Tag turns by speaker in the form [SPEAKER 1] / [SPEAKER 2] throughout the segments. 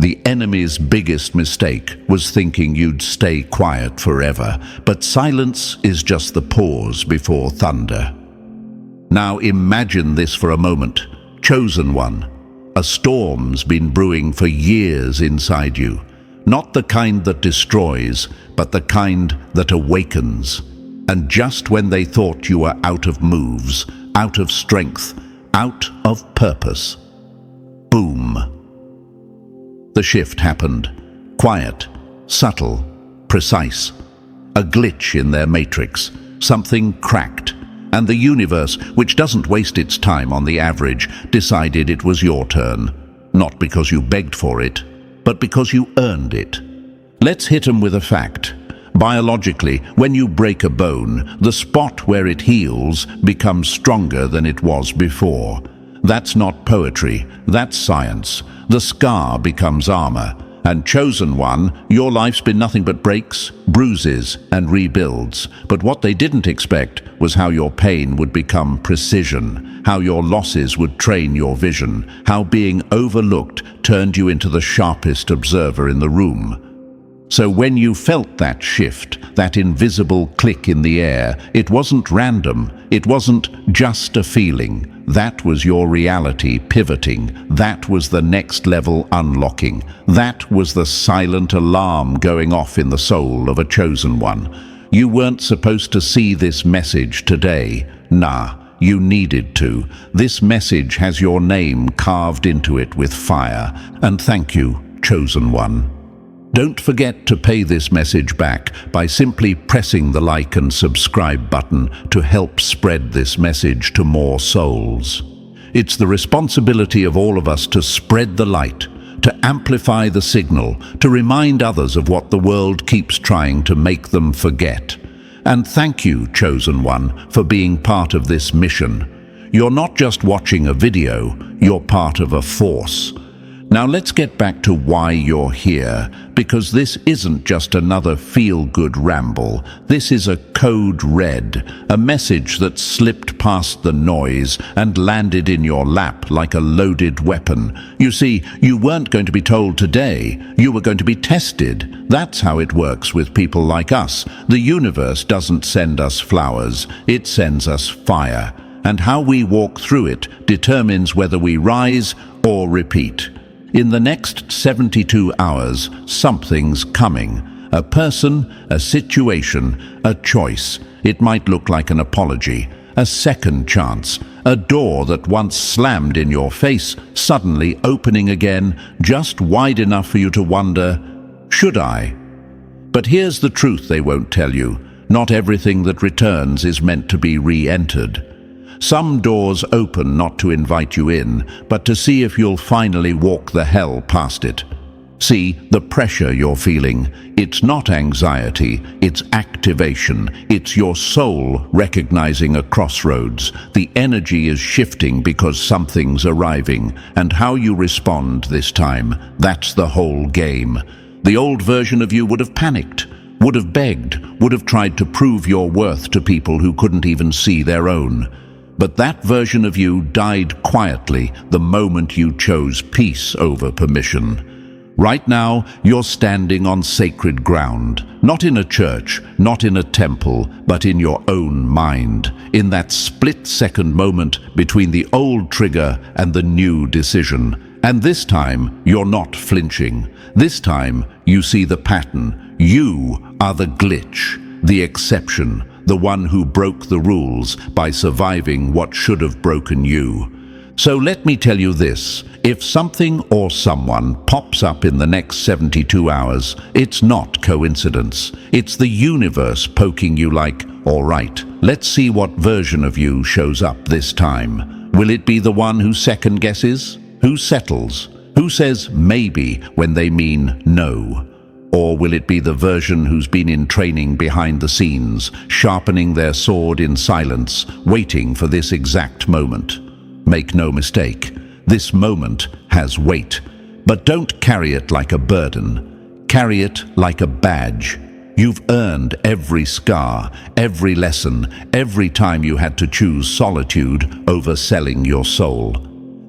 [SPEAKER 1] The enemy's biggest mistake was thinking you'd stay quiet forever, but silence is just the pause before thunder. Now imagine this for a moment. Chosen One, a storm's been brewing for years inside you. Not the kind that destroys, but the kind that awakens. And just when they thought you were out of moves, out of strength, out of purpose, boom. The shift happened. Quiet, subtle, precise. A glitch in their matrix. Something cracked. And the universe, which doesn't waste its time on the average, decided it was your turn. Not because you begged for it, but because you earned it. Let's hit 'em with a fact. Biologically, when you break a bone, the spot where it heals becomes stronger than it was before. That's not poetry, that's science. The scar becomes armor. And Chosen One, your life's been nothing but breaks, bruises, and rebuilds. But what they didn't expect was how your pain would become precision, how your losses would train your vision, how being overlooked turned you into the sharpest observer in the room. So when you felt that shift, that invisible click in the air, it wasn't random, it wasn't just a feeling. That was your reality pivoting. That was the next level unlocking. That was the silent alarm going off in the soul of a Chosen One. You weren't supposed to see this message today. Nah, you needed to. This message has your name carved into it with fire. And thank you, Chosen One. Don't forget to pay this message back by simply pressing the like and subscribe button to help spread this message to more souls. It's the responsibility of all of us to spread the light, to amplify the signal, to remind others of what the world keeps trying to make them forget. And thank you, Chosen One, for being part of this mission. You're not just watching a video, you're part of a force. Now let's get back to why you're here, because this isn't just another feel-good ramble. This is a code red, a message that slipped past the noise and landed in your lap like a loaded weapon. You see, you weren't going to be told today, you were going to be tested. That's how it works with people like us. The universe doesn't send us flowers, it sends us fire. And how we walk through it determines whether we rise or repeat. In the next 72 hours, something's coming. A person, a situation, a choice. It might look like an apology, a second chance, a door that once slammed in your face, suddenly opening again, just wide enough for you to wonder, should I? But here's the truth they won't tell you. Not everything that returns is meant to be re-entered. Some doors open not to invite you in, but to see if you'll finally walk the hell past it. See, the pressure you're feeling, it's not anxiety, it's activation. It's your soul recognizing a crossroads. The energy is shifting because something's arriving, and how you respond this time, that's the whole game. The old version of you would have panicked, would have begged, would have tried to prove your worth to people who couldn't even see their own. But that version of you died quietly the moment you chose peace over permission. Right now, you're standing on sacred ground, not in a church, not in a temple, but in your own mind, in that split-second moment between the old trigger and the new decision. And this time, you're not flinching. This time, you see the pattern. You are the glitch, the exception, the one who broke the rules by surviving what should have broken you. So let me tell you this, if something or someone pops up in the next 72 hours, it's not coincidence. It's the universe poking you like, all right, let's see what version of you shows up this time. Will it be the one who second guesses? Who settles? Who says maybe when they mean no? Or will it be the version who's been in training behind the scenes, sharpening their sword in silence, waiting for this exact moment? Make no mistake, this moment has weight. But don't carry it like a burden. Carry it like a badge. You've earned every scar, every lesson, every time you had to choose solitude over selling your soul.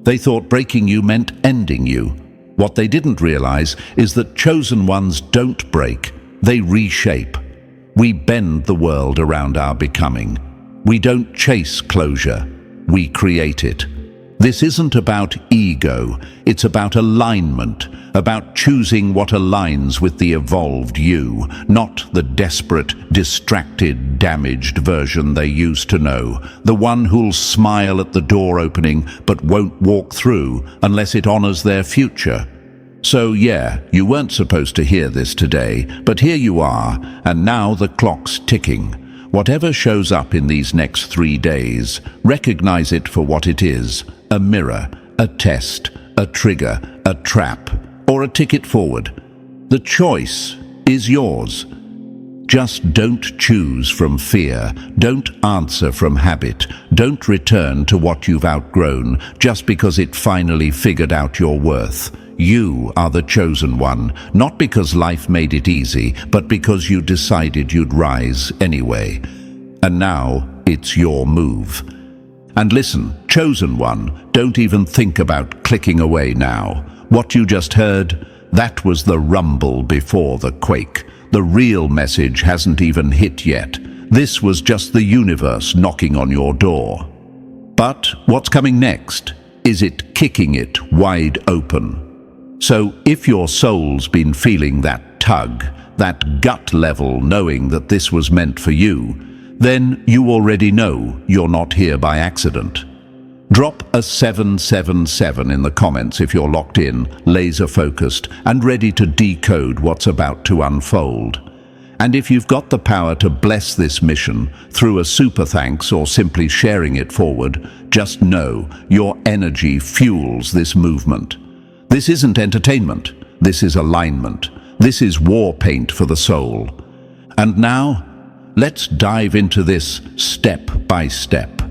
[SPEAKER 1] They thought breaking you meant ending you. What they didn't realize is that chosen ones don't break, they reshape. We bend the world around our becoming. We don't chase closure, we create it. This isn't about ego, it's about alignment, about choosing what aligns with the evolved you, not the desperate, distracted, damaged version they used to know, the one who'll smile at the door opening but won't walk through unless it honors their future. So yeah, you weren't supposed to hear this today, but here you are, and now the clock's ticking. Whatever shows up in these next 3 days, recognize it for what it is: a mirror, a test, a trigger, a trap, or a ticket forward. The choice is yours. Just don't choose from fear, don't answer from habit, don't return to what you've outgrown just because it finally figured out your worth. You are the chosen one, not because life made it easy, but because you decided you'd rise anyway. And now it's your move. And listen, chosen one, don't even think about clicking away now. What you just heard, that was the rumble before the quake. The real message hasn't even hit yet. This was just the universe knocking on your door. But what's coming next? Is it kicking it wide open? So if your soul's been feeling that tug, that gut level knowing that this was meant for you, then you already know you're not here by accident. Drop a 777 in the comments if you're locked in, laser-focused, and ready to decode what's about to unfold. And if you've got the power to bless this mission through a super thanks or simply sharing it forward, just know your energy fuels this movement. This isn't entertainment, this is alignment. This is war paint for the soul. And now, let's dive into this step by step.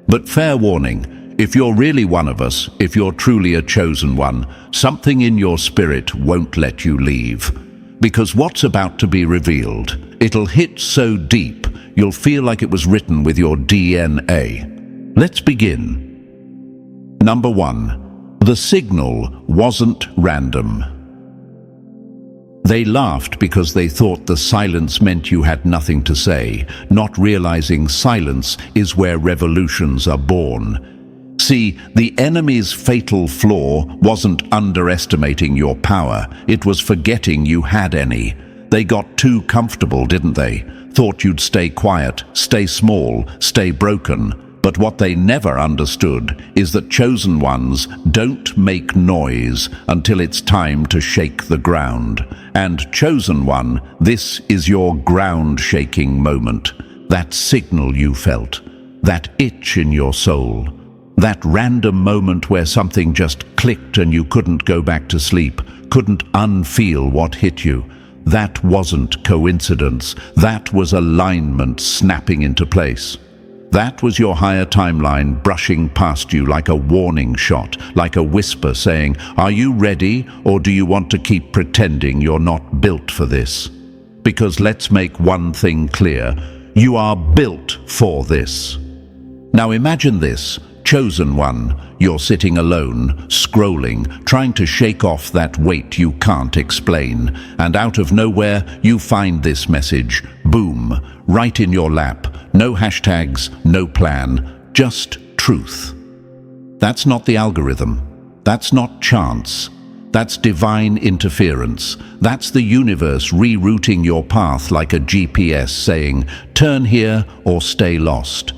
[SPEAKER 1] But fair warning, if you're really one of us, if you're truly a chosen one, something in your spirit won't let you leave. Because what's about to be revealed, it'll hit so deep, you'll feel like it was written with your DNA. Let's begin. Number 1. The signal wasn't random. They laughed because they thought the silence meant you had nothing to say, not realizing silence is where revolutions are born. See, the enemy's fatal flaw wasn't underestimating your power, it was forgetting you had any. They got too comfortable, didn't they? Thought you'd stay quiet, stay small, stay broken. But what they never understood is that chosen ones don't make noise until it's time to shake the ground. And chosen one, this is your ground-shaking moment. That signal you felt, that itch in your soul, that random moment where something just clicked and you couldn't go back to sleep, couldn't unfeel what hit you. That wasn't coincidence, that was alignment snapping into place. That was your higher timeline brushing past you like a warning shot, like a whisper saying, "Are you ready, or do you want to keep pretending you're not built for this?" Because let's make one thing clear, you are built for this. Now imagine this, chosen one, you're sitting alone, scrolling, trying to shake off that weight you can't explain, and out of nowhere you find this message, boom, right in your lap. No hashtags, no plan, just truth. That's not the algorithm. That's not chance. That's divine interference. That's the universe rerouting your path like a GPS saying, turn here or stay lost.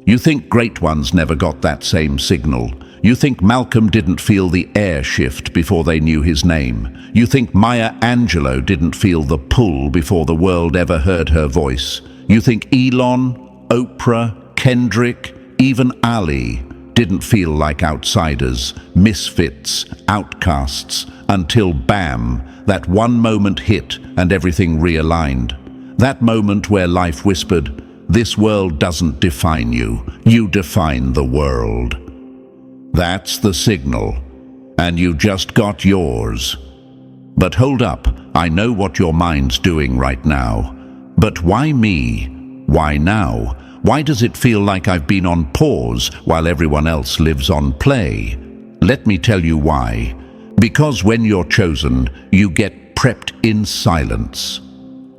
[SPEAKER 1] You think great ones never got that same signal. You think Malcolm didn't feel the air shift before they knew his name. You think Maya Angelou didn't feel the pull before the world ever heard her voice. You think Elon, Oprah, Kendrick, even Ali didn't feel like outsiders, misfits, outcasts, until bam, that one moment hit and everything realigned. That moment where life whispered, "This world doesn't define you, you define the world." That's the signal, and you just got yours. But hold up, I know what your mind's doing right now. But why me? Why now? Why does it feel like I've been on pause while everyone else lives on play? Let me tell you why. Because when you're chosen, you get prepped in silence.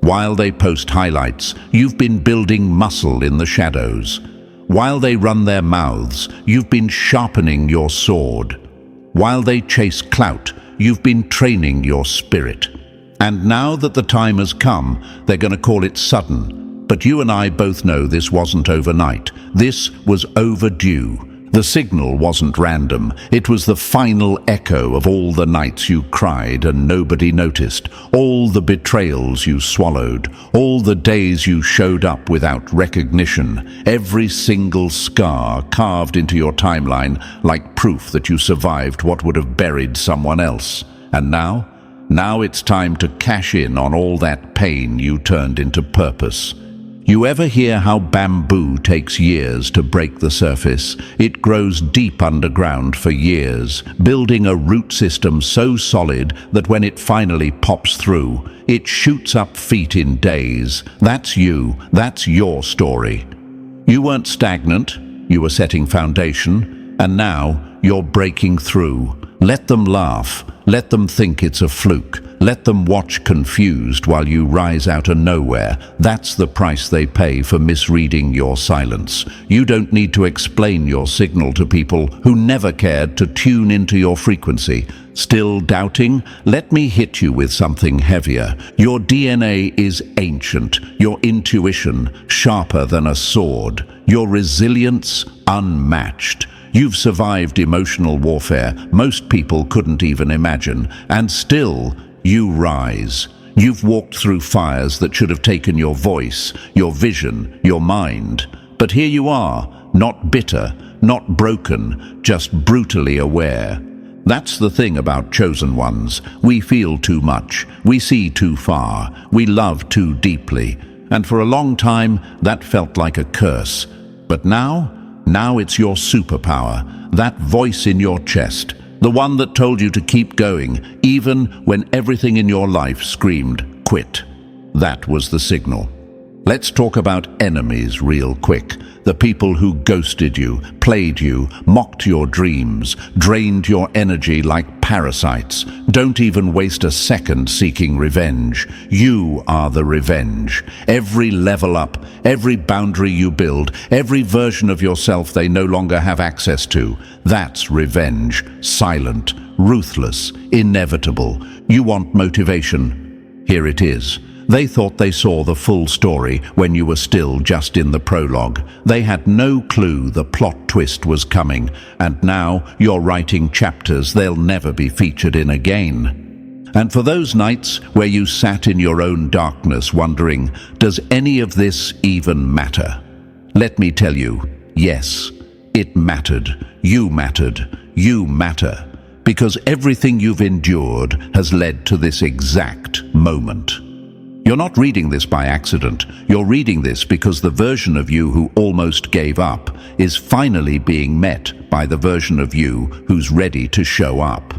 [SPEAKER 1] While they post highlights, you've been building muscle in the shadows. While they run their mouths, you've been sharpening your sword. While they chase clout, you've been training your spirit. And now that the time has come, they're going to call it sudden. But you and I both know this wasn't overnight. This was overdue. The signal wasn't random. It was the final echo of all the nights you cried and nobody noticed, all the betrayals you swallowed, all the days you showed up without recognition, every single scar carved into your timeline like proof that you survived what would have buried someone else. And now it's time to cash in on all that pain you turned into purpose. You ever hear how bamboo takes years to break the surface? It grows deep underground for years, building a root system so solid that when it finally pops through, it shoots up feet in days. That's you. That's your story. You weren't stagnant. You were setting foundation. And now you're breaking through. Let them laugh. Let them think it's a fluke. Let them watch confused while you rise out of nowhere. That's the price they pay for misreading your silence. You don't need to explain your signal to people who never cared to tune into your frequency. Still doubting? Let me hit you with something heavier. Your DNA is ancient, your intuition sharper than a sword, your resilience unmatched. You've survived emotional warfare most people couldn't even imagine, and still you rise. You've walked through fires that should have taken your voice, your vision, your mind. But here you are, not bitter, not broken, just brutally aware. That's the thing about chosen ones. We feel too much, we see too far, we love too deeply. And for a long time, that felt like a curse. But now it's your superpower, that voice in your chest, the one that told you to keep going, even when everything in your life screamed, quit. That was the signal. Let's talk about enemies real quick. The people who ghosted you, played you, mocked your dreams, drained your energy like parasites. Don't even waste a second seeking revenge. You are the revenge. Every level up, every boundary you build, every version of yourself they no longer have access to. That's revenge. Silent, ruthless, inevitable. You want motivation? Here it is. They thought they saw the full story when you were still just in the prologue. They had no clue the plot twist was coming, and now you're writing chapters they'll never be featured in again. And for those nights where you sat in your own darkness wondering, does any of this even matter? Let me tell you, yes, it mattered. You mattered. You matter. Because everything you've endured has led to this exact moment. You're not reading this by accident. You're reading this because the version of you who almost gave up is finally being met by the version of you who's ready to show up.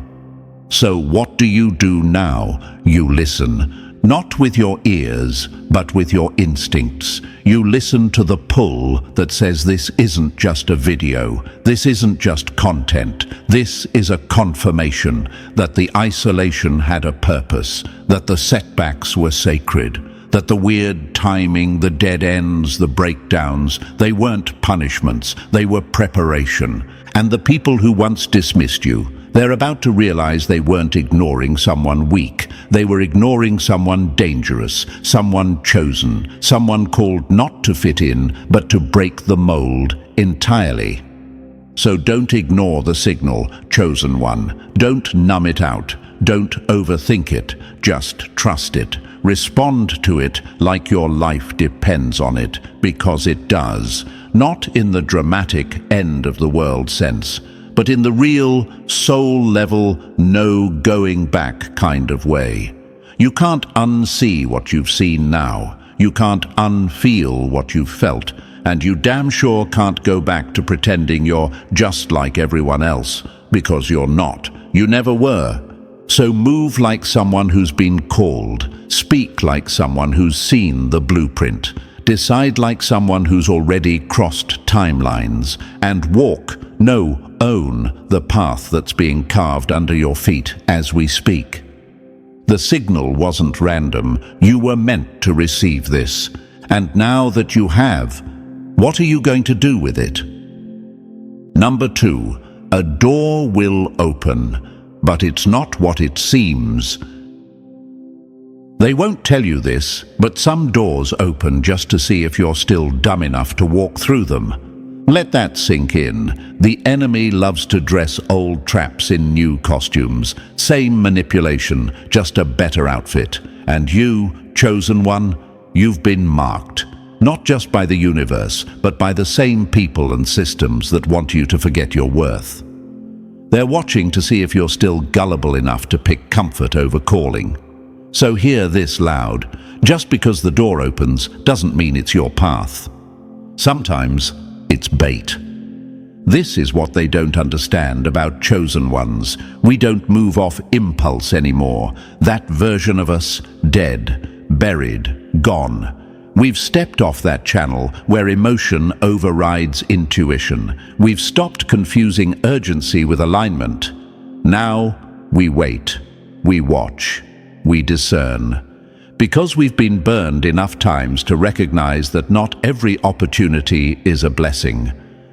[SPEAKER 1] So what do you do now? You listen. Not with your ears, but with your instincts. You listen to the pull that says this isn't just a video, this isn't just content, this is a confirmation that the isolation had a purpose, that the setbacks were sacred, that the weird timing, the dead ends, the breakdowns, they weren't punishments, they were preparation. And the people who once dismissed you, they're about to realize they weren't ignoring someone weak. They were ignoring someone dangerous, someone chosen, someone called not to fit in, but to break the mold entirely. So don't ignore the signal, chosen one. Don't numb it out. Don't overthink it. Just trust it. Respond to it like your life depends on it, because it does. Not in the dramatic end of the world sense, but in the real, soul-level, no going back kind of way. You can't unsee what you've seen now. You can't unfeel what you've felt. And you damn sure can't go back to pretending you're just like everyone else, because you're not. You never were. So move like someone who's been called. Speak like someone who's seen the blueprint. Decide like someone who's already crossed timelines. And walk No, own the path that's being carved under your feet as we speak. The signal wasn't random. You were meant to receive this. And now that you have, what are you going to do with it? Number 2, a door will open, but it's not what it seems. They won't tell you this, but some doors open just to see if you're still dumb enough to walk through them. Let that sink in. The enemy loves to dress old traps in new costumes. Same manipulation, just a better outfit. And you, chosen one, you've been marked. Not just by the universe, but by the same people and systems that want you to forget your worth. They're watching to see if you're still gullible enough to pick comfort over calling. So hear this loud. Just because the door opens doesn't mean it's your path. Sometimes it's bait. This is what they don't understand about chosen ones. We don't move off impulse anymore. That version of us, dead, buried, gone. We've stepped off that channel where emotion overrides intuition. We've stopped confusing urgency with alignment. Now we wait, we watch, we discern. Because we've been burned enough times to recognize that not every opportunity is a blessing.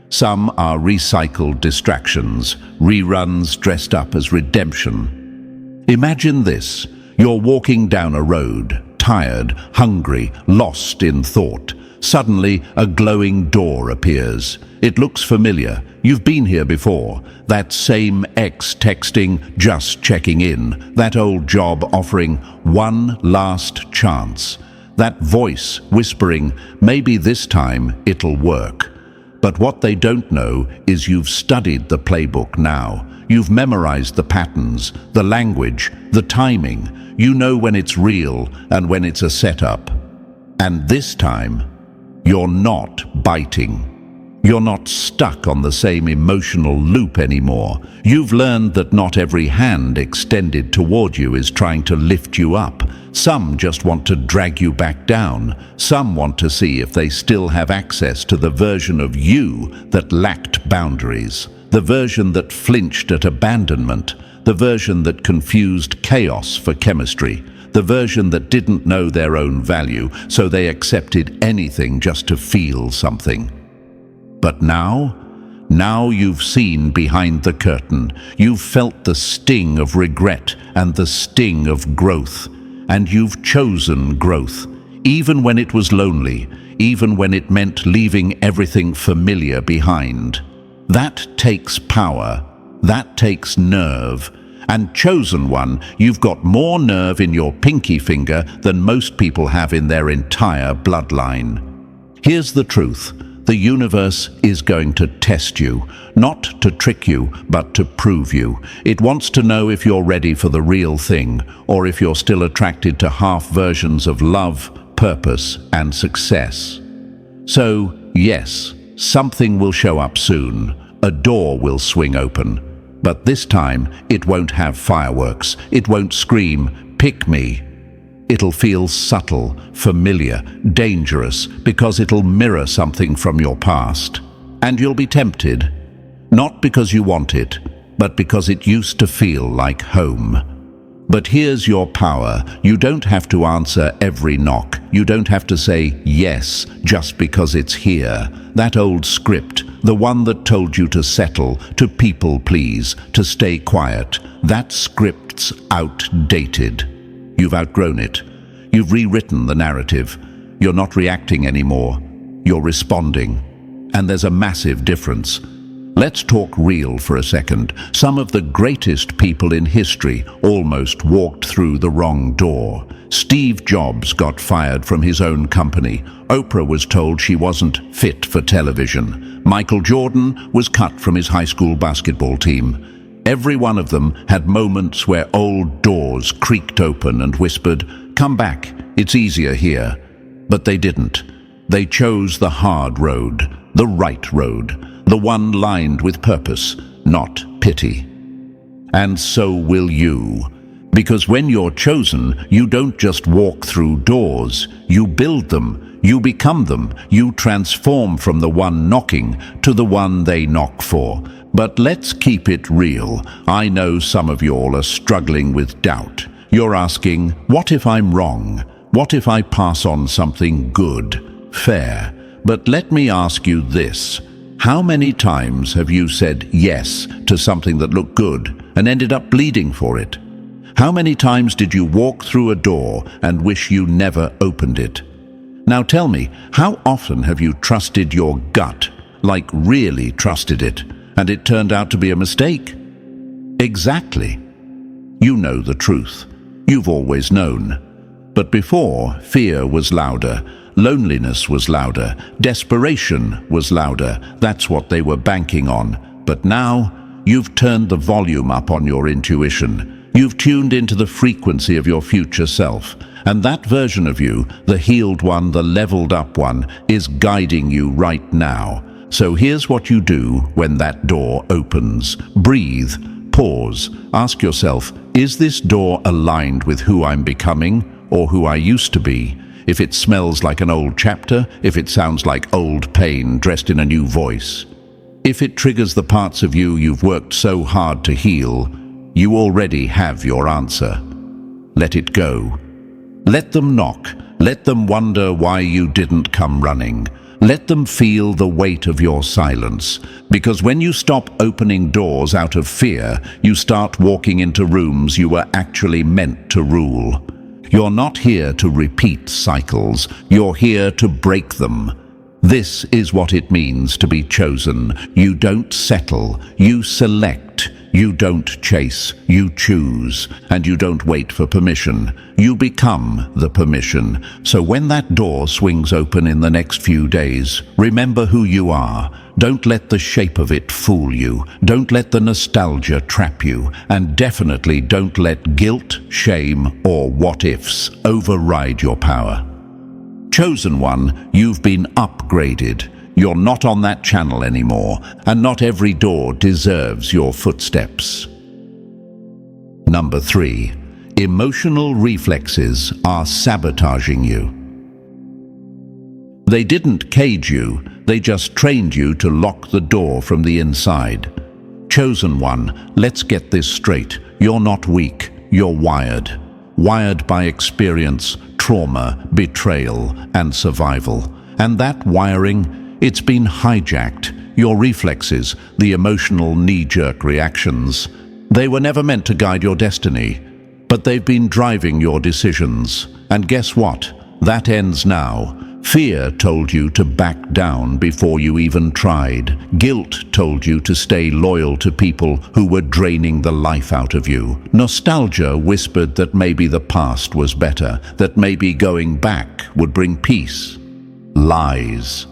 [SPEAKER 1] Some are recycled distractions, reruns dressed up as redemption. Imagine this. You're walking down a road, tired, hungry, lost in thought. Suddenly, a glowing door appears. It looks familiar. You've been here before. That same ex texting, just checking in. That old job offering one last chance. That voice whispering, maybe this time it'll work. But what they don't know is you've studied the playbook now. You've memorized the patterns, the language, the timing. You know when it's real and when it's a setup. And this time, you're not biting. You're not stuck on the same emotional loop anymore. You've learned that not every hand extended toward you is trying to lift you up. Some just want to drag you back down. Some want to see if they still have access to the version of you that lacked boundaries, the version that flinched at abandonment, the version that confused chaos for chemistry, the version that didn't know their own value, so they accepted anything just to feel something. But now you've seen behind the curtain. You've felt the sting of regret and the sting of growth. And you've chosen growth, even when it was lonely, even when it meant leaving everything familiar behind. That takes power. That takes nerve. And chosen one, you've got more nerve in your pinky finger than most people have in their entire bloodline. Here's the truth. The universe is going to test you, not to trick you, but to prove you. It wants to know if you're ready for the real thing, or if you're still attracted to half versions of love, purpose, and success. So, yes, something will show up soon. A door will swing open. But this time, it won't have fireworks. It won't scream, "Pick me." It'll feel subtle, familiar, dangerous, because it'll mirror something from your past. And you'll be tempted, not because you want it, but because it used to feel like home. But here's your power. You don't have to answer every knock. You don't have to say yes just because it's here. That old script, the one that told you to settle, to people please, to stay quiet, that script's outdated. You've outgrown it. You've rewritten the narrative. You're not reacting anymore. You're responding. And there's a massive difference. Let's talk real for a second. Some of the greatest people in history almost walked through the wrong door. Steve Jobs got fired from his own company. Oprah was told she wasn't fit for television. Michael Jordan was cut from his high school basketball team. Every one of them had moments where old doors creaked open and whispered, "Come back, it's easier here." But they didn't. They chose the hard road, the right road, the one lined with purpose, not pity. And so will you. Because when you're chosen, you don't just walk through doors, you build them, you become them, you transform from the one knocking to the one they knock for. But let's keep it real. I know some of y'all are struggling with doubt. You're asking, what if I'm wrong? What if I pass on something good, fair? But let me ask you this. How many times have you said yes to something that looked good and ended up bleeding for it? How many times did you walk through a door and wish you never opened it? Now tell me, how often have you trusted your gut, like really trusted it, and it turned out to be a mistake? Exactly. You know the truth. You've always known. But before, fear was louder, loneliness was louder, desperation was louder. That's what they were banking on. But now, you've turned the volume up on your intuition. You've tuned into the frequency of your future self. And that version of you, the healed one, the leveled up one, is guiding you right now. So here's what you do when that door opens. Breathe, pause, ask yourself, is this door aligned with who I'm becoming or who I used to be? If it smells like an old chapter, if it sounds like old pain dressed in a new voice, if it triggers the parts of you you've worked so hard to heal, you already have your answer. Let it go. Let them knock. Let them wonder why you didn't come running. Let them feel the weight of your silence. Because when you stop opening doors out of fear, you start walking into rooms you were actually meant to rule. You're not here to repeat cycles. You're here to break them. This is what it means to be chosen. You don't settle. You select. You don't chase, you choose, and you don't wait for permission. You become the permission. So when that door swings open in the next few days, remember who you are. Don't let the shape of it fool you. Don't let the nostalgia trap you. And definitely don't let guilt, shame, or what-ifs override your power. Chosen one, you've been upgraded. You're not on that channel anymore, and not every door deserves your footsteps. Number 3. Emotional reflexes are sabotaging you. They didn't cage you, they just trained you to lock the door from the inside. Chosen one, let's get this straight. You're not weak, you're wired. Wired by experience, trauma, betrayal, and survival. And that wiring, it's been hijacked. Your reflexes, the emotional knee-jerk reactions. They were never meant to guide your destiny, but they've been driving your decisions. And guess what? That ends now. Fear told you to back down before you even tried. Guilt told you to stay loyal to people who were draining the life out of you. Nostalgia whispered that maybe the past was better, that maybe going back would bring peace. Lies.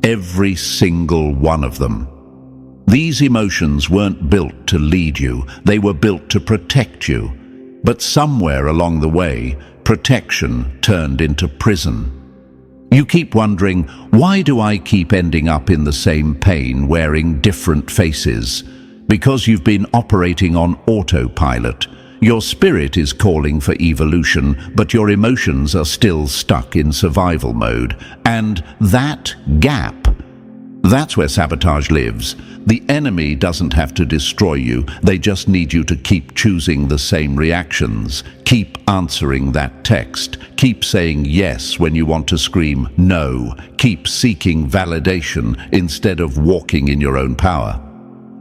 [SPEAKER 1] Every single one of them. These emotions weren't built to lead you, they were built to protect you. But somewhere along the way, protection turned into prison. You keep wondering, why do I keep ending up in the same pain wearing different faces? Because you've been operating on autopilot. Your spirit is calling for evolution, but your emotions are still stuck in survival mode. And that gap, that's where sabotage lives. The enemy doesn't have to destroy you. They just need you to keep choosing the same reactions. Keep answering that text. Keep saying yes when you want to scream no. Keep seeking validation instead of walking in your own power.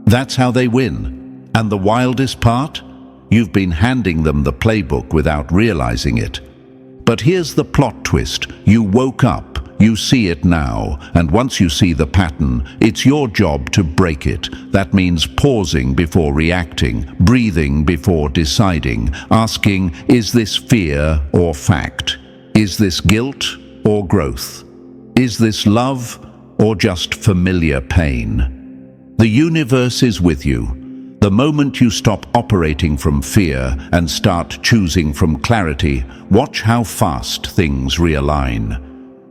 [SPEAKER 1] That's how they win. And the wildest part? You've been handing them the playbook without realizing it. But here's the plot twist. You woke up, you see it now, and once you see the pattern, it's your job to break it. That means pausing before reacting, breathing before deciding, asking, is this fear or fact? Is this guilt or growth? Is this love or just familiar pain? The universe is with you. The moment you stop operating from fear and start choosing from clarity, watch how fast things realign.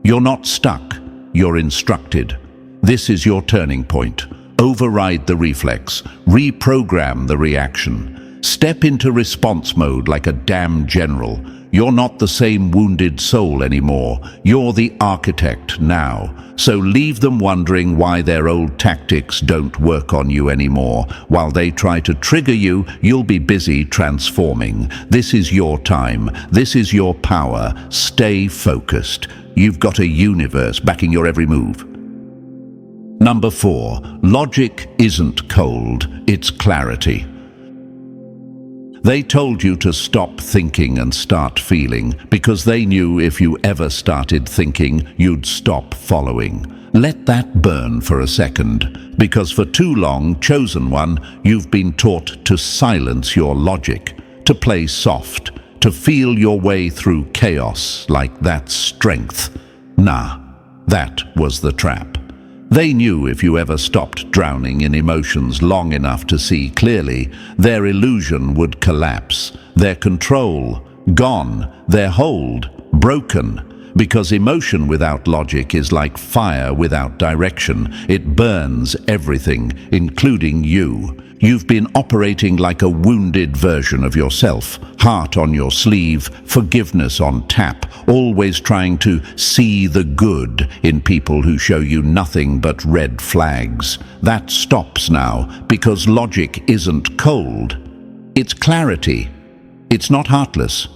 [SPEAKER 1] You're not stuck, you're instructed. This is your turning point. Override the reflex, reprogram the reaction. Step into response mode like a damn general. You're not the same wounded soul anymore. You're the architect now. So leave them wondering why their old tactics don't work on you anymore. While they try to trigger you, you'll be busy transforming. This is your time. This is your power. Stay focused. You've got a universe backing your every move. Number 4. Logic isn't cold, it's clarity. They told you to stop thinking and start feeling because they knew if you ever started thinking, you'd stop following. Let that burn for a second, because for too long, Chosen One, you've been taught to silence your logic, to play soft, to feel your way through chaos like that's strength. Nah, that was the trap. They knew if you ever stopped drowning in emotions long enough to see clearly, their illusion would collapse, their control gone, their hold broken. Because emotion without logic is like fire without direction. It burns everything, including you. You've been operating like a wounded version of yourself, heart on your sleeve, forgiveness on tap, always trying to see the good in people who show you nothing but red flags. That stops now, because logic isn't cold. It's clarity. It's not heartless.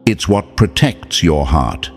[SPEAKER 1] It's what protects your heart.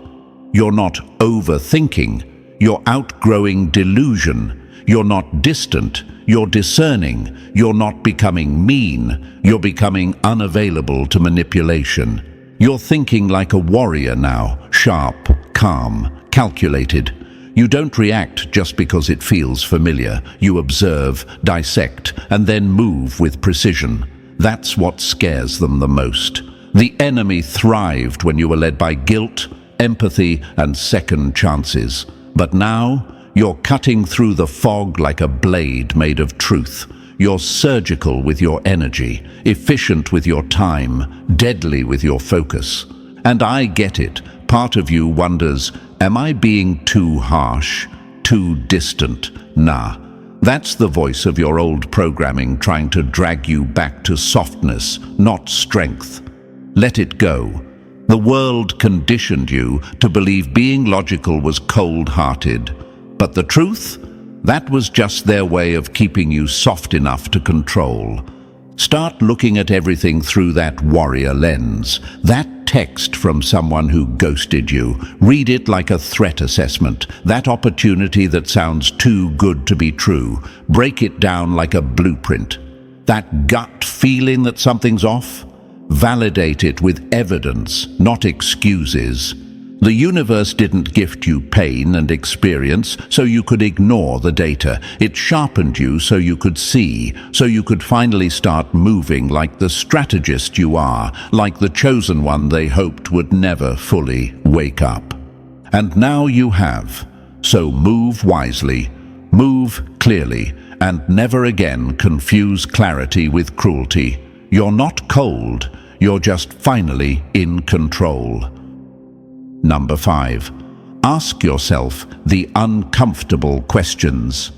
[SPEAKER 1] You're not overthinking. You're outgrowing delusion. You're not distant. You're discerning. You're not becoming mean. You're becoming unavailable to manipulation. You're thinking like a warrior now, sharp, calm, calculated. You don't react just because it feels familiar. You observe, dissect, and then move with precision. That's what scares them the most. The enemy thrived when you were led by guilt, empathy, and second chances. But now, you're cutting through the fog like a blade made of truth. You're surgical with your energy, efficient with your time, deadly with your focus. And I get it. Part of you wonders, am I being too harsh, too distant? Nah, that's the voice of your old programming trying to drag you back to softness, not strength. Let it go. The world conditioned you to believe being logical was cold-hearted. But the truth? That was just their way of keeping you soft enough to control. Start looking at everything through that warrior lens. That text from someone who ghosted you. Read it like a threat assessment. That opportunity that sounds too good to be true. Break it down like a blueprint. That gut feeling that something's off? Validate it with evidence, not excuses. The universe didn't gift you pain and experience so you could ignore the data. It sharpened you so you could see, so you could finally start moving like the strategist you are, like the chosen one they hoped would never fully wake up. And now you have. So move wisely, move clearly, and never again confuse clarity with cruelty. You're not cold, you're just finally in control. Number 5. Ask yourself the uncomfortable questions.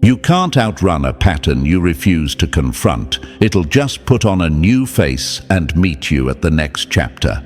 [SPEAKER 1] You can't outrun a pattern you refuse to confront. It'll just put on a new face and meet you at the next chapter.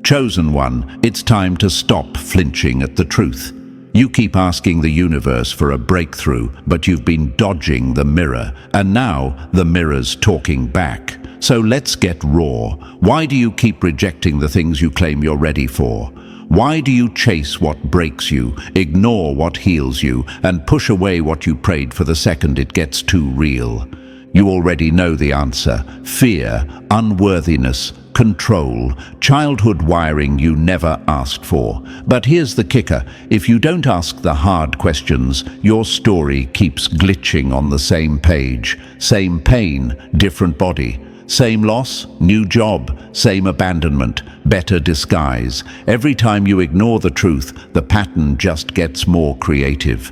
[SPEAKER 1] Chosen One, it's time to stop flinching at the truth. You keep asking the universe for a breakthrough, but you've been dodging the mirror, and now the mirror's talking back. So let's get raw. Why do you keep rejecting the things you claim you're ready for? Why do you chase what breaks you, ignore what heals you, and push away what you prayed for the second it gets too real? You already know the answer. Fear, unworthiness, control, childhood wiring you never asked for. But here's the kicker. If you don't ask the hard questions, your story keeps glitching on the same page. Same pain, different body. Same loss, new job, same abandonment, better disguise. Every time you ignore the truth, the pattern just gets more creative.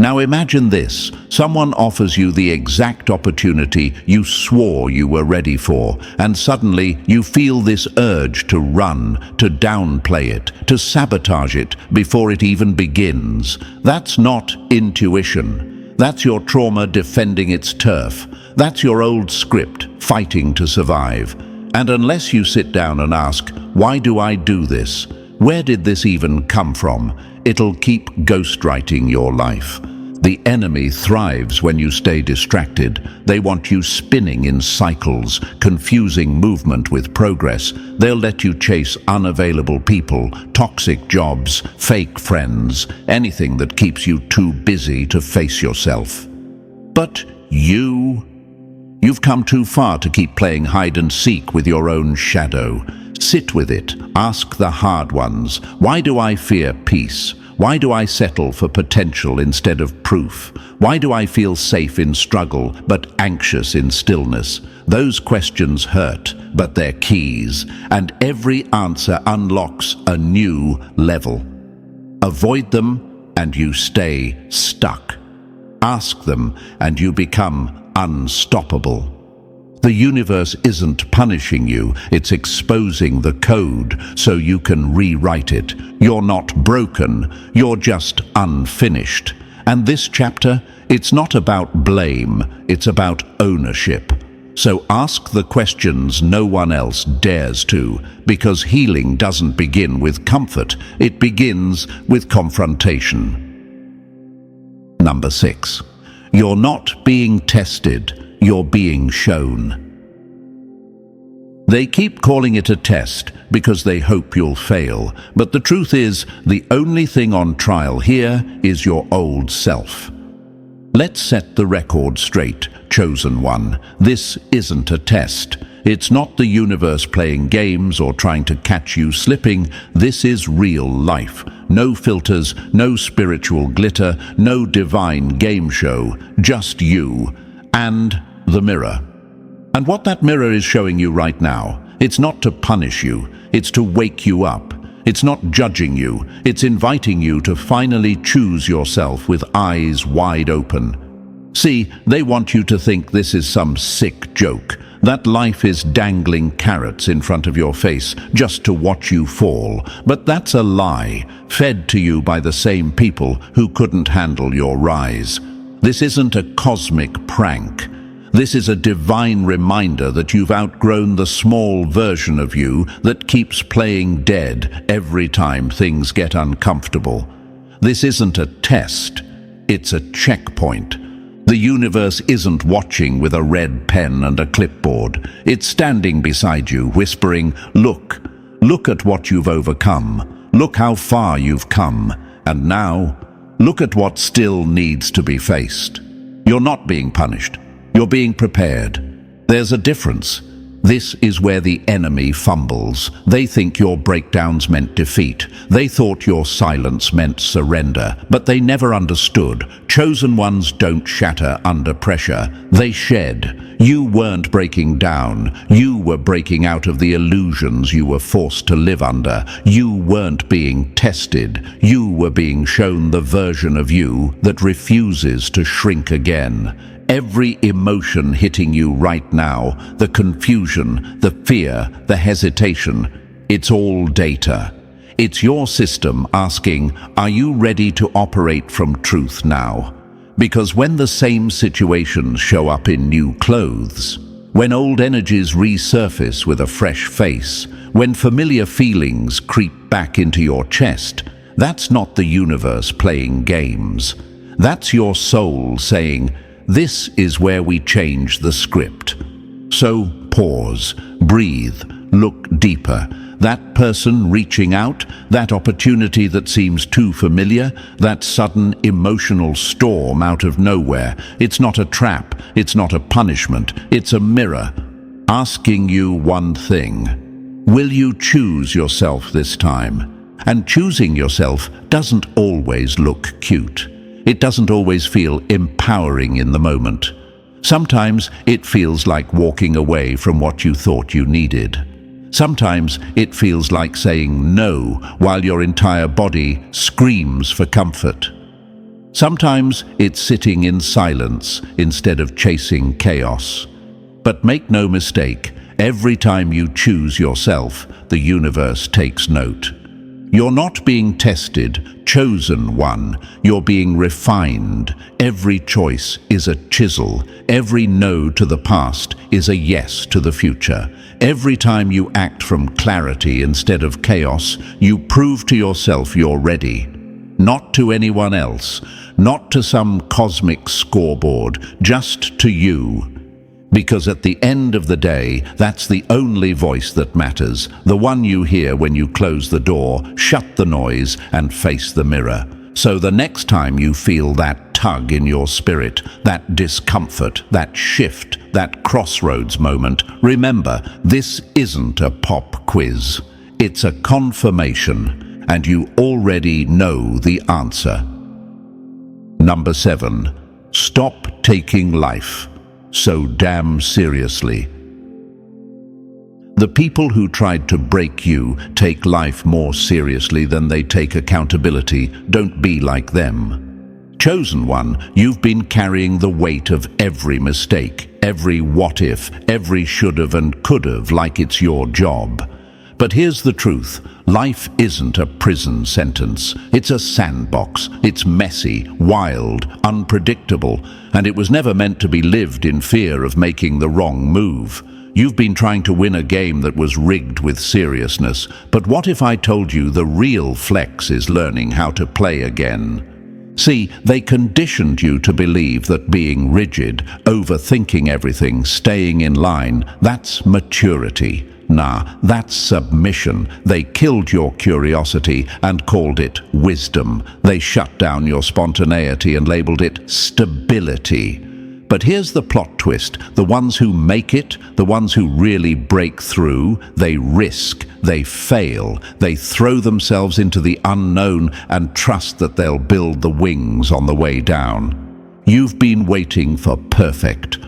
[SPEAKER 1] Now imagine this. Someone offers you the exact opportunity you swore you were ready for, and suddenly you feel this urge to run, to downplay it, to sabotage it before it even begins. That's not intuition. That's your trauma defending its turf. That's your old script, fighting to survive. And unless you sit down and ask, why do I do this? Where did this even come from? It'll keep ghostwriting your life. The enemy thrives when you stay distracted. They want you spinning in cycles, confusing movement with progress. They'll let you chase unavailable people, toxic jobs, fake friends, anything that keeps you too busy to face yourself. But you've come too far to keep playing hide and seek with your own shadow. Sit with it. Ask the hard ones. Why do I fear peace? Why do I settle for potential instead of proof? Why do I feel safe in struggle but anxious in stillness? Those questions hurt, but they're keys, and every answer unlocks a new level. Avoid them and you stay stuck. Ask them and you become unstoppable. The universe isn't punishing you, it's exposing the code so you can rewrite it. You're not broken, you're just unfinished. And this chapter, it's not about blame, it's about ownership. So ask the questions no one else dares to, because healing doesn't begin with comfort, it begins with confrontation. Number 6. You're not being tested. You're being shown. They keep calling it a test because they hope you'll fail, but the truth is, the only thing on trial here is your old self. Let's set the record straight, chosen one. This isn't a test. It's not the universe playing games or trying to catch you slipping. This is real life. No filters, no spiritual glitter, no divine game show, just you and the mirror. And what that mirror is showing you right now, it's not to punish you, it's to wake you up. It's not judging you, it's inviting you to finally choose yourself with eyes wide open. See, they want you to think this is some sick joke, that life is dangling carrots in front of your face just to watch you fall. But that's a lie, fed to you by the same people who couldn't handle your rise. This isn't a cosmic prank. This is a divine reminder that you've outgrown the small version of you that keeps playing dead every time things get uncomfortable. This isn't a test, it's a checkpoint. The universe isn't watching with a red pen and a clipboard. It's standing beside you, whispering, look at what you've overcome. Look how far you've come. And now, look at what still needs to be faced. You're not being punished. You're being prepared. There's a difference. This is where the enemy fumbles. They think your breakdowns meant defeat. They thought your silence meant surrender, but they never understood. Chosen ones don't shatter under pressure. They shed. You weren't breaking down. You were breaking out of the illusions you were forced to live under. You weren't being tested. You were being shown the version of you that refuses to shrink again. Every emotion hitting you right now, the confusion, the fear, the hesitation, it's all data. It's your system asking, are you ready to operate from truth now? Because when the same situations show up in new clothes, when old energies resurface with a fresh face, when familiar feelings creep back into your chest, that's not the universe playing games. That's your soul saying, this is where we change the script. So pause, breathe, look deeper. That person reaching out, that opportunity that seems too familiar, that sudden emotional storm out of nowhere. It's not a trap, it's not a punishment, it's a mirror, asking you one thing. Will you choose yourself this time? And choosing yourself doesn't always look cute. It doesn't always feel empowering in the moment. Sometimes it feels like walking away from what you thought you needed. Sometimes it feels like saying no while your entire body screams for comfort. Sometimes it's sitting in silence instead of chasing chaos. But make no mistake, every time you choose yourself, the universe takes note. You're not being tested, chosen one. You're being refined. Every choice is a chisel. Every no to the past is a yes to the future. Every time you act from clarity instead of chaos, you prove to yourself you're ready. Not to anyone else, not to some cosmic scoreboard, just to you. Because at the end of the day, that's the only voice that matters, the one you hear when you close the door, shut the noise, and face the mirror. So the next time you feel that tug in your spirit, that discomfort, that shift, that crossroads moment, remember, this isn't a pop quiz. It's a confirmation, and you already know the answer. Number 7. Stop taking life so damn seriously. The people who tried to break you take life more seriously than they take accountability. Don't be like them. Chosen one, you've been carrying the weight of every mistake, every what if, every should've and could've like it's your job. But here's the truth. Life isn't a prison sentence. It's a sandbox. It's messy, wild, unpredictable, and it was never meant to be lived in fear of making the wrong move. You've been trying to win a game that was rigged with seriousness, but what if I told you the real flex is learning how to play again? See, they conditioned you to believe that being rigid, overthinking everything, staying in line, that's maturity. Nah, that's submission. They killed your curiosity and called it wisdom. They shut down your spontaneity and labeled it stability. But here's the plot twist. The ones who make it, the ones who really break through, they risk, they fail, they throw themselves into the unknown and trust that they'll build the wings on the way down. You've been waiting for perfect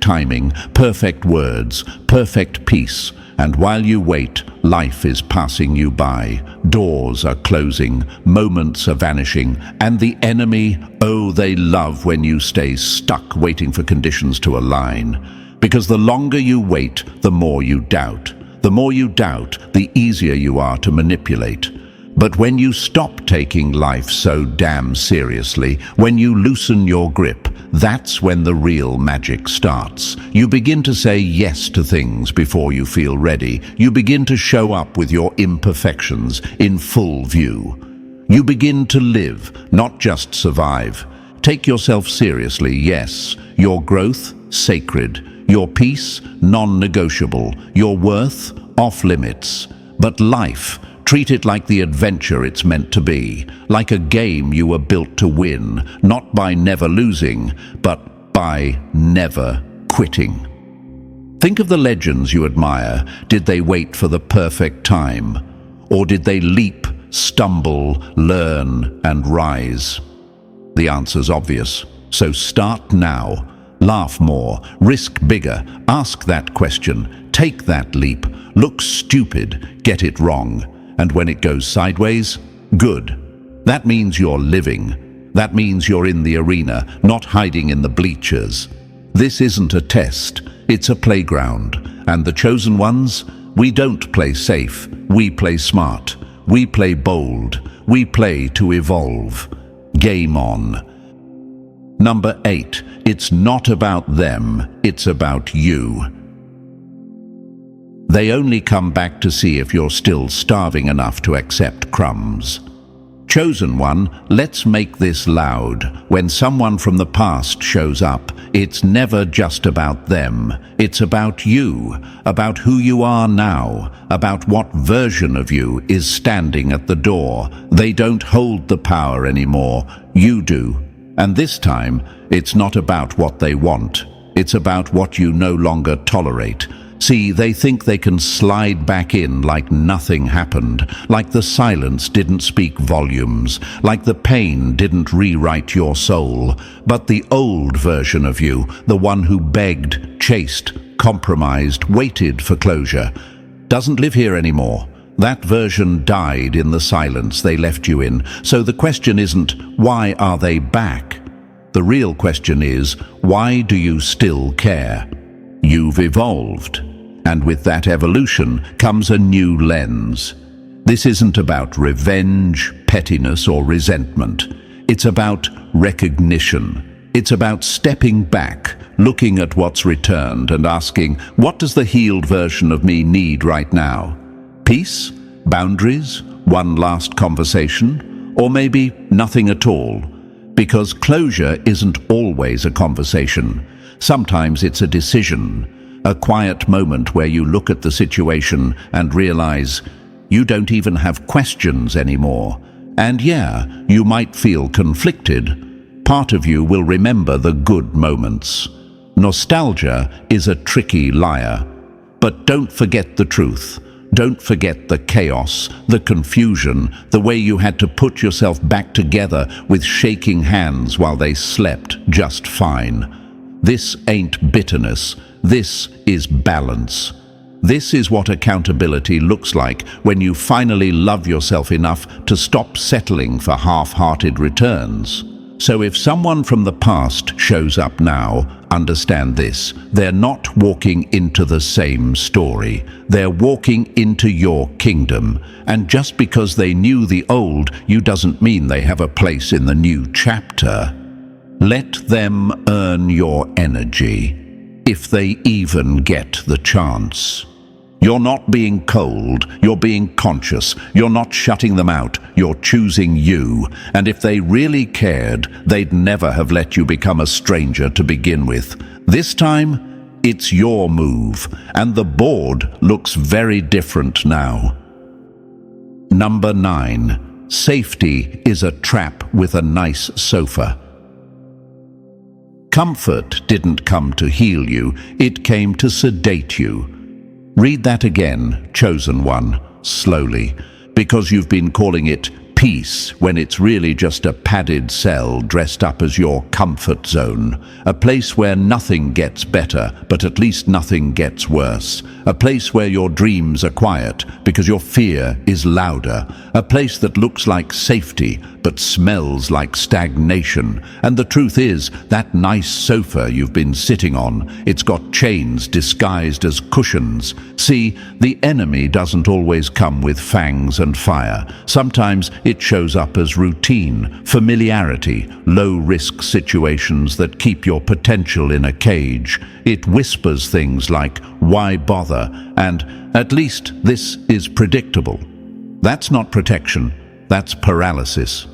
[SPEAKER 1] timing, perfect words, perfect peace. And while you wait, life is passing you by. Doors are closing, moments are vanishing, and the enemy, oh, they love when you stay stuck waiting for conditions to align. Because the longer you wait, the more you doubt. The more you doubt, the easier you are to manipulate. But when you stop taking life so damn seriously, when you loosen your grip, that's when the real magic starts. You begin to say yes to things before you feel ready. You begin to show up with your imperfections in full view. You begin to live, not just survive. Take yourself seriously, yes. Your growth, sacred. Your peace, non-negotiable. Your worth, off-limits. But life, treat it like the adventure it's meant to be, like a game you were built to win, not by never losing, but by never quitting. Think of the legends you admire. Did they wait for the perfect time? Or did they leap, stumble, learn, and rise? The answer's obvious. So start now. Laugh more, risk bigger, ask that question, take that leap, look stupid, get it wrong. And when it goes sideways, good. That means you're living. That means you're in the arena, not hiding in the bleachers. This isn't a test, it's a playground. And the chosen ones, we don't play safe, we play smart. We play bold, we play to evolve. Game on. Number 8, it's not about them, it's about you. They only come back to see if you're still starving enough to accept crumbs. Chosen one, let's make this loud. When someone from the past shows up, it's never just about them. It's about you, about who you are now, about what version of you is standing at the door. They don't hold the power anymore. You do. And this time, it's not about what they want. It's about what you no longer tolerate. See, they think they can slide back in like nothing happened, like the silence didn't speak volumes, like the pain didn't rewrite your soul. But the old version of you, the one who begged, chased, compromised, waited for closure, doesn't live here anymore. That version died in the silence they left you in. So the question isn't, why are they back? The real question is, why do you still care? You've evolved, and with that evolution comes a new lens. This isn't about revenge, pettiness, or resentment. It's about recognition. It's about stepping back, looking at what's returned and asking, what does the healed version of me need right now? Peace? Boundaries? One last conversation? Or maybe nothing at all? Because closure isn't always a conversation. Sometimes it's a decision, a quiet moment where you look at the situation and realize you don't even have questions anymore. And yeah, you might feel conflicted. Part of you will remember the good moments. Nostalgia is a tricky liar. But don't forget the truth. Don't forget the chaos, the confusion, the way you had to put yourself back together with shaking hands while they slept just fine. This ain't bitterness. This is balance. This is what accountability looks like when you finally love yourself enough to stop settling for half-hearted returns. So if someone from the past shows up now, understand this: they're not walking into the same story. They're walking into your kingdom. And just because they knew the old, you doesn't mean they have a place in the new chapter. Let them earn your energy, if they even get the chance. You're not being cold, you're being conscious. You're not shutting them out, you're choosing you. And if they really cared, they'd never have let you become a stranger to begin with. This time, it's your move, and the board looks very different now. Number 9. Safety is a trap with a nice sofa. Comfort didn't come to heal you, it came to sedate you. Read that again, chosen one, slowly, because you've been calling it peace when it's really just a padded cell dressed up as your comfort zone. A place where nothing gets better, but at least nothing gets worse. A place where your dreams are quiet because your fear is louder. A place that looks like safety but smells like stagnation. And the truth is, that nice sofa you've been sitting on, it's got chains disguised as cushions. See, the enemy doesn't always come with fangs and fire. Sometimes it shows up as routine, familiarity, low-risk situations that keep your potential in a cage. It whispers things like, "Why bother?" and "At least this is predictable." That's not protection, that's paralysis.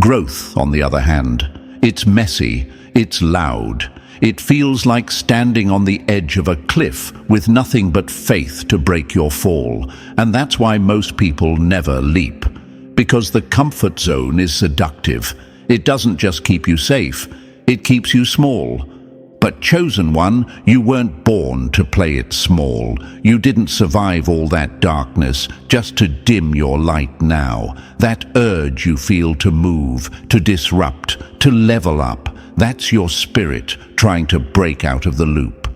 [SPEAKER 1] Growth, on the other hand, it's messy, it's loud. It feels like standing on the edge of a cliff with nothing but faith to break your fall. And that's why most people never leap. Because the comfort zone is seductive. It doesn't just keep you safe, it keeps you small. But chosen one, you weren't born to play it small. You didn't survive all that darkness just to dim your light now. That urge you feel to move, to disrupt, to level up, that's your spirit trying to break out of the loop.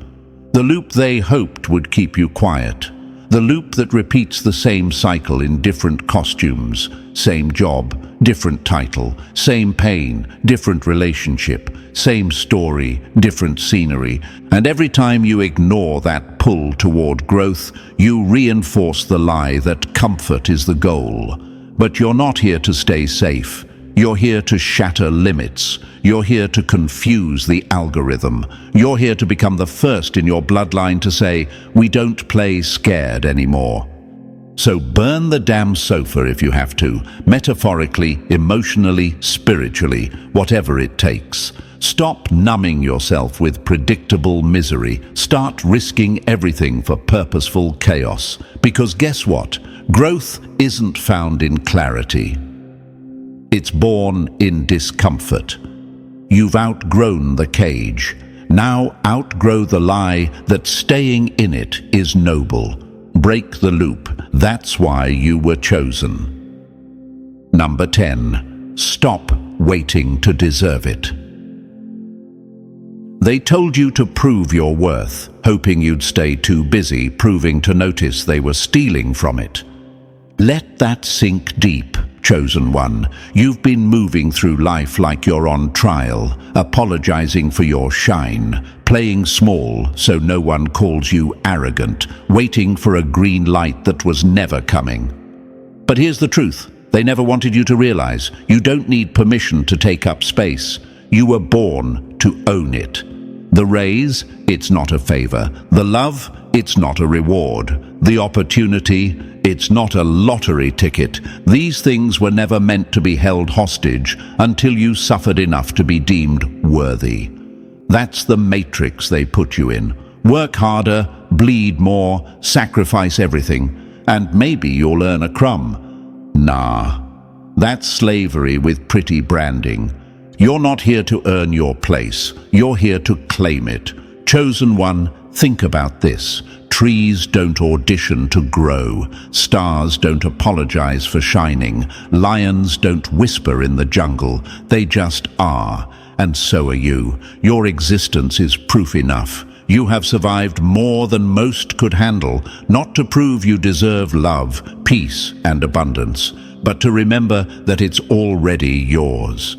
[SPEAKER 1] The loop they hoped would keep you quiet. The loop that repeats the same cycle in different costumes. Same job, different title. Same pain, different relationship. Same story, different scenery. And every time you ignore that pull toward growth, you reinforce the lie that comfort is the goal. But you're not here to stay safe. You're here to shatter limits. You're here to confuse the algorithm. You're here to become the first in your bloodline to say, "We don't play scared anymore." So burn the damn sofa if you have to, metaphorically, emotionally, spiritually, whatever it takes. Stop numbing yourself with predictable misery. Start risking everything for purposeful chaos. Because guess what? Growth isn't found in clarity. It's born in discomfort. You've outgrown the cage. Now outgrow the lie that staying in it is noble. Break the loop. That's why you were chosen. Number 10. Stop waiting to deserve it. They told you to prove your worth, hoping you'd stay too busy proving to notice they were stealing from it. Let that sink deep, chosen one. You've been moving through life like you're on trial, apologizing for your shine, playing small so no one calls you arrogant, waiting for a green light that was never coming. But here's the truth. They never wanted you to realize you don't need permission to take up space. You were born to own it. The raise, it's not a favor. The love, it's not a reward. The opportunity, it's not a lottery ticket. These things were never meant to be held hostage until you suffered enough to be deemed worthy. That's the matrix they put you in. Work harder, bleed more, sacrifice everything, and maybe you'll earn a crumb. Nah, that's slavery with pretty branding. You're not here to earn your place. You're here to claim it. Chosen one, think about this. Trees don't audition to grow. Stars don't apologize for shining. Lions don't whisper in the jungle. They just are. And so are you. Your existence is proof enough. You have survived more than most could handle, not to prove you deserve love, peace, and abundance, but to remember that it's already yours.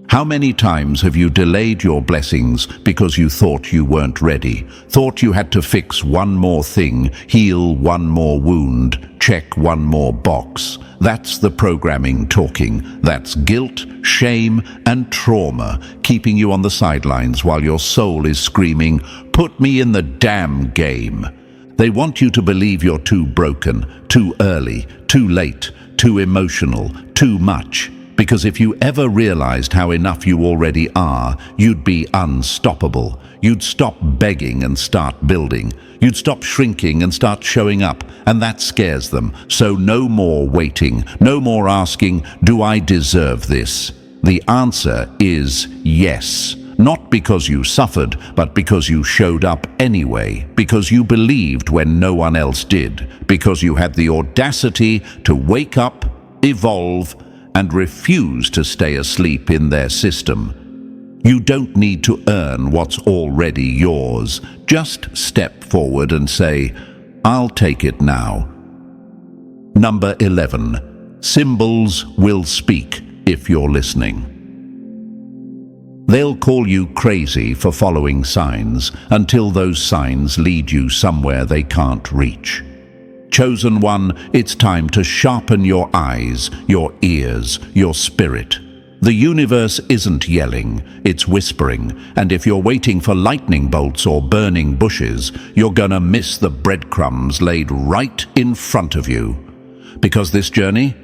[SPEAKER 1] How many times have you delayed your blessings because you thought you weren't ready, thought you had to fix one more thing, heal one more wound, check one more box? That's the programming talking. That's guilt, shame, and trauma keeping you on the sidelines while your soul is screaming, "Put me in the damn game." They want you to believe you're too broken, too early, too late, too emotional, too much. Because if you ever realized how enough you already are, you'd be unstoppable. You'd stop begging and start building. You'd stop shrinking and start showing up, and that scares them. So no more waiting, no more asking, "Do I deserve this?" The answer is yes. Not because you suffered, but because you showed up anyway, because you believed when no one else did, because you had the audacity to wake up, evolve, and refuse to stay asleep in their system. You don't need to earn what's already yours. Just step forward and say, "I'll take it now." Number 11. Symbols will speak if you're listening. They'll call you crazy for following signs until those signs lead you somewhere they can't reach. Chosen one, it's time to sharpen your eyes, your ears, your spirit. The universe isn't yelling, it's whispering, and if you're waiting for lightning bolts or burning bushes, you're gonna miss the breadcrumbs laid right in front of you. Because this journey,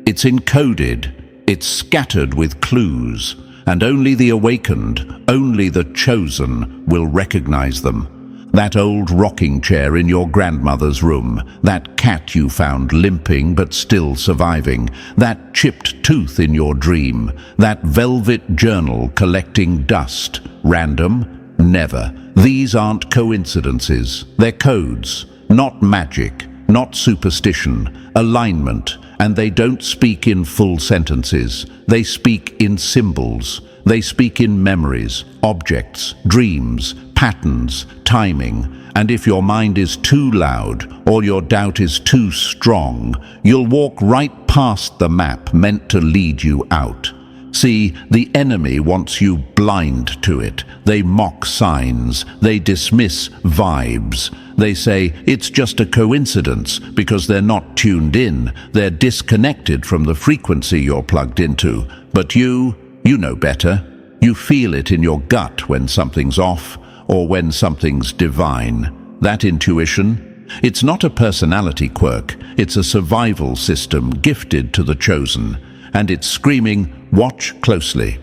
[SPEAKER 1] it's encoded, it's scattered with clues, and only the awakened, only the chosen will recognize them. That old rocking chair in your grandmother's room, that cat you found limping but still surviving, that chipped tooth in your dream, that velvet journal collecting dust. Random? Never. These aren't coincidences. They're codes, not magic, not superstition, alignment, and they don't speak in full sentences. They speak in symbols. They speak in memories, objects, dreams, patterns, timing, and if your mind is too loud or your doubt is too strong, you'll walk right past the map meant to lead you out. See, the enemy wants you blind to it. They mock signs. They dismiss vibes. They say it's just a coincidence because they're not tuned in. They're disconnected from the frequency you're plugged into. But you know better. You feel it in your gut when something's off or when something's divine. That intuition, it's not a personality quirk. It's a survival system gifted to the chosen. And it's screaming, "Watch closely."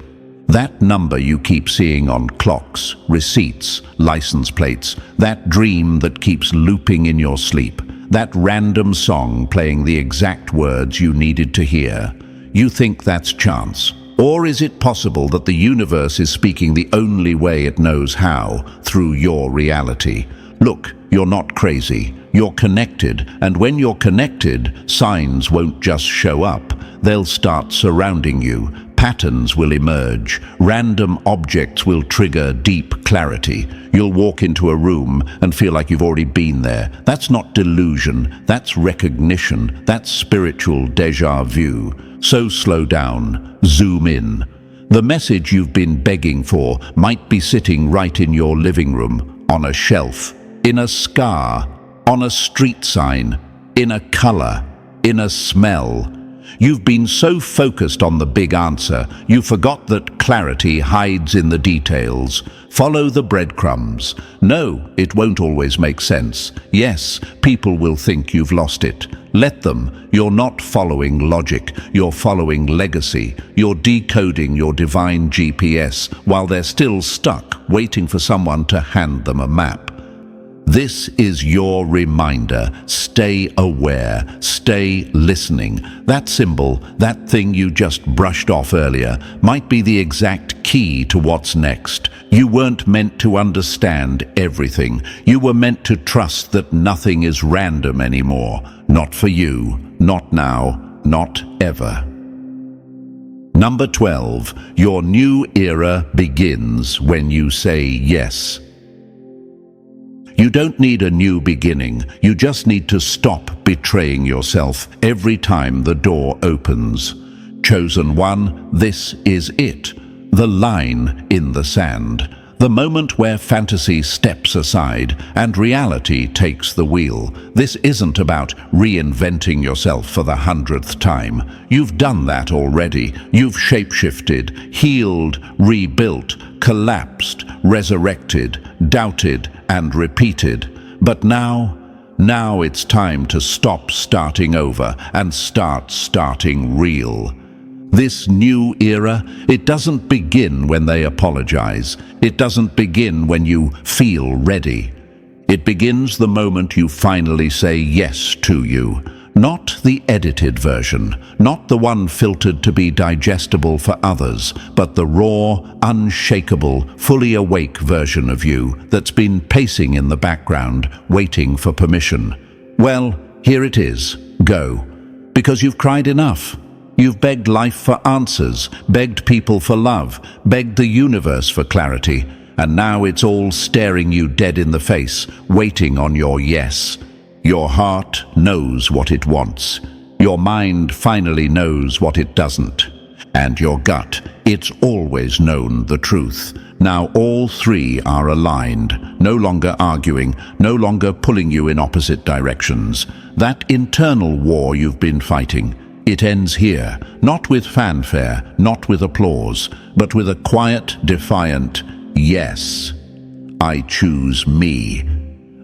[SPEAKER 1] That number you keep seeing on clocks, receipts, license plates, that dream that keeps looping in your sleep, that random song playing the exact words you needed to hear. You think that's chance. Or is it possible that the universe is speaking the only way it knows how, through your reality? Look, you're not crazy. You're connected, and when you're connected, signs won't just show up. They'll start surrounding you. Patterns will emerge. Random objects will trigger deep clarity. You'll walk into a room and feel like you've already been there. That's not delusion. That's recognition. That's spiritual déjà vu. So slow down. Zoom in. The message you've been begging for might be sitting right in your living room, on a shelf, in a scar, on a street sign, in a color. in a smell. You've been so focused on the big answer, you forgot that clarity hides in the details. Follow the breadcrumbs. No, it won't always make sense. Yes, people will think you've lost it. Let them. You're not following logic. You're following legacy. You're decoding your divine GPS while they're still stuck, waiting for someone to hand them a map. This is your reminder. Stay aware. Stay listening. That symbol, that thing you just brushed off earlier, might be the exact key to what's next. You weren't meant to understand everything. You were meant to trust that nothing is random anymore. Not for you. Not now. Not ever. Number 12. Your new era begins when you say yes. You don't need a new beginning. You just need to stop betraying yourself every time the door opens. Chosen one, this is it. The line in the sand. The moment where fantasy steps aside and reality takes the wheel. This isn't about reinventing yourself for the 100th time. You've done that already. You've shapeshifted, healed, rebuilt, collapsed, resurrected, doubted, and repeated. But now it's time to stop starting over and start starting real. This new era, it doesn't begin when they apologize. It doesn't begin when you feel ready. It begins the moment you finally say yes to you. Not the edited version, not the one filtered to be digestible for others, but the raw, unshakable, fully awake version of you that's been pacing in the background, waiting for permission. Well, here it is. Go. Because you've cried enough. You've begged life for answers, begged people for love, begged the universe for clarity, and now it's all staring you dead in the face, waiting on your yes. Your heart knows what it wants. Your mind finally knows what it doesn't. And your gut, it's always known the truth. Now all three are aligned, no longer arguing, no longer pulling you in opposite directions. That internal war you've been fighting, it ends here, not with fanfare, not with applause, but with a quiet, defiant, yes, I choose me.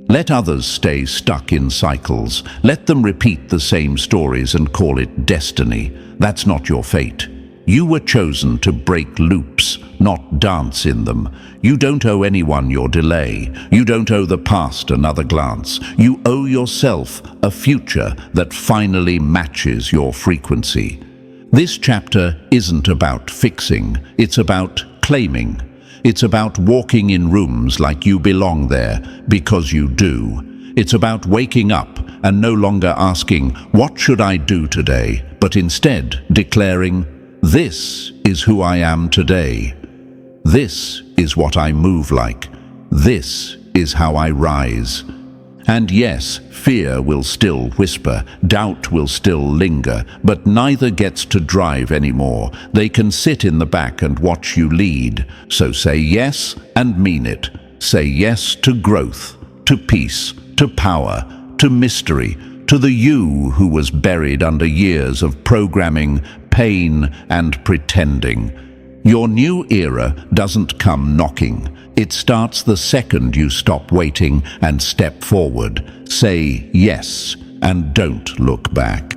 [SPEAKER 1] Let others stay stuck in cycles. Let them repeat the same stories and call it destiny. That's not your fate. You were chosen to break loops, not dance in them. You don't owe anyone your delay. You don't owe the past another glance. You owe yourself a future that finally matches your frequency. This chapter isn't about fixing. It's about claiming. It's about walking in rooms like you belong there, because you do. It's about waking up and no longer asking, what should I do today? But instead declaring, this is who I am today. This is what I move like. This is how I rise. And yes, fear will still whisper, doubt will still linger, but neither gets to drive anymore. They can sit in the back and watch you lead. So say yes and mean it. Say yes to growth, to peace, to power, to mystery, to the you who was buried under years of programming, pain, and pretending. Your new era doesn't come knocking. It starts the second you stop waiting and step forward. Say yes and don't look back.